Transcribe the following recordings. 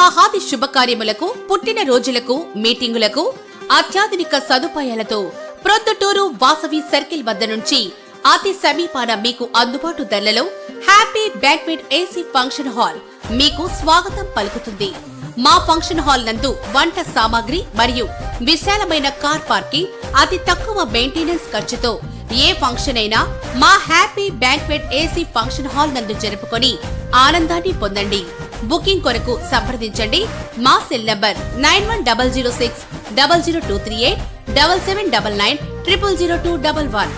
వివాహాది శుభకార్యములకు, పుట్టిన రోజులకు, మీటింగులకు అత్యాధునిక సదుపాయాలతో ప్రొద్దుటూరు వాసవి సర్కిల్ వద్ద నుంచి అతి సమీపాన మీకు అందుబాటు ధరలలో happy banquet AC function hall మీకు స్వాగతం పలుకుతుంది. మా ఫంక్షన్ హాల్ నందు వంట సామాగ్రి మరియు విశాలమైన కార్ పార్కింగ్, అతి తక్కువ మెయింటెనెన్స్ ఖర్చుతో ఏ ఫంక్షన్ అయినా మా happy banquet AC function hall నందు జరుపుకొని ఆనందాన్ని పొందండి. బుకింగ్ కొరకు సంప్రదించండి. మా సెల్ నంబర్ 9100600238 7799 000211.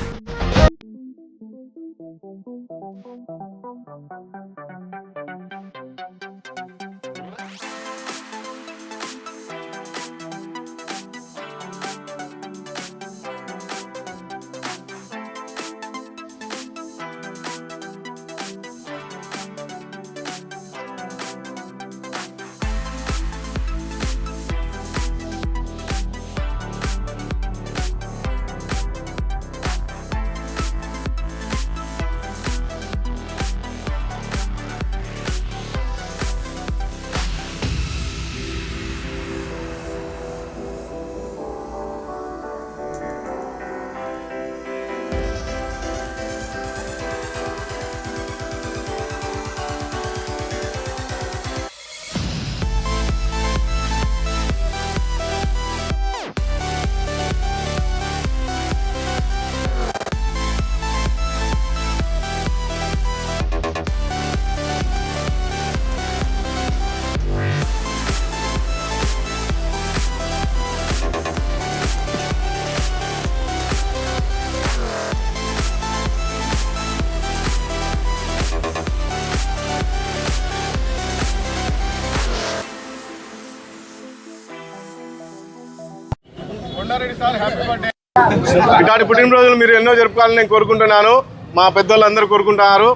ఇలాంటి పుట్టినరోజులు మీరు ఎన్నో జరుపుకోవాలని నేను కోరుకుంటున్నాను. మా పెద్దోళ్ళందరూ కోరుకుంటున్నారు.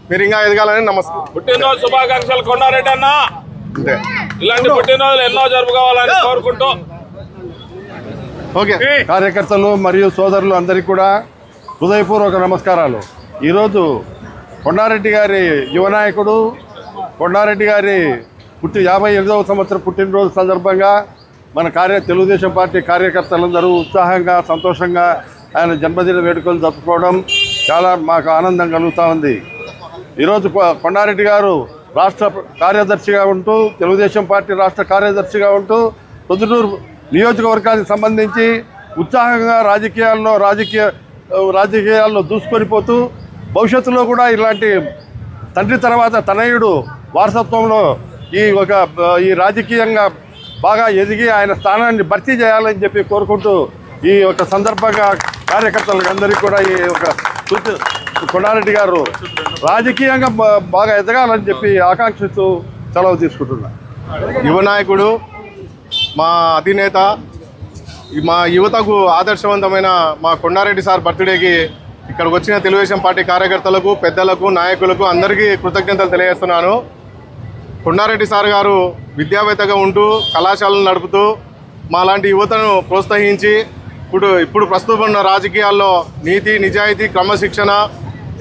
మీరు ఇంకా ఎదగాలని నమస్తే. పుట్టినరోజు శుభాకాంక్షలు కొండారెడ్డి అన్న. ఇలాంటి పుట్టినరోజులు ఎన్నో జరుపుకోవాలని కోరుకుంటూ ఓకే. కార్యకర్తలు మరియు సోదరులు అందరికీ కూడా హృదయపూర్వక నమస్కారాలు. ఈరోజు కొండారెడ్డి గారి యువనాయకుడు కొండారెడ్డి గారి 58వ సంవత్సరం పుట్టినరోజు సందర్భంగా మన తెలుగుదేశం పార్టీ కార్యకర్తలందరూ ఉత్సాహంగా, సంతోషంగా ఆయన జన్మదిన వేడుకలు జరుపుకోవడం చాలా మాకు ఆనందం కలుగుతూ ఉంది. ఈరోజు కొండారెడ్డి గారు రాష్ట్ర కార్యదర్శిగా ఉంటూ, తెలుగుదేశం పార్టీ రాష్ట్ర కార్యదర్శిగా ఉంటూ ప్రొద్దుటూరు నియోజకవర్గానికి సంబంధించి ఉత్సాహంగా రాజకీయాల్లో దూసుకొనిపోతూ భవిష్యత్తులో కూడా ఇలాంటి తండ్రి తర్వాత తనయుడు వారసత్వంలో ఈ రాజకీయంగా బాగా ఎదిగి ఆయన స్థానాన్ని భర్తీ చేయాలని చెప్పి కోరుకుంటూ ఈ ఒక సందర్భంగా కార్యకర్తలకు అందరికీ కూడా ఈ ఒక కొండారెడ్డి గారు రాజకీయంగా బాగా ఎదగాలని చెప్పి ఆకాంక్షిస్తూ సెలవు తీసుకుంటున్నా. యువనాయకుడు, మా అధినేత, మా యువతకు ఆదర్శవంతమైన మా కొండారెడ్డి సార్ బర్త్డేకి ఇక్కడికి వచ్చిన తెలుగుదేశం పార్టీ కార్యకర్తలకు, పెద్దలకు, నాయకులకు అందరికీ కృతజ్ఞతలు తెలియజేస్తున్నాను. కొండారెడ్డి సార్ గారు విద్యావేత్తగా ఉంటూ కళాశాలను నడుపుతూ మా లాంటి యువతను ప్రోత్సహించి ఇప్పుడు ప్రస్తుతం ఉన్న రాజకీయాల్లో నీతి, నిజాయితీ, క్రమశిక్షణ,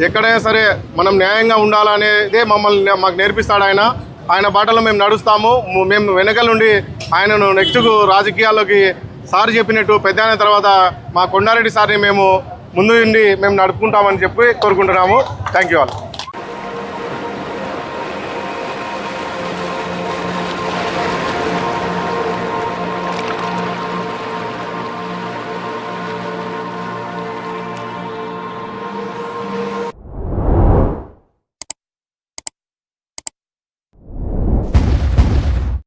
ఎక్కడైనా సరే మనం న్యాయంగా ఉండాలనేదే మాకు నేర్పిస్తాడు ఆయన బాటలో మేము నడుస్తాము. మేము వెనకాల నుండి ఆయనను నెక్స్ట్కు రాజకీయాల్లోకి సార్ చెప్పినట్టు పెద్ద అయిన తర్వాత మా కొండారెడ్డి సార్ని మేము ముందు నుండి మేము నడుపుకుంటామని చెప్పి కోరుకుంటున్నాము. Thank you all.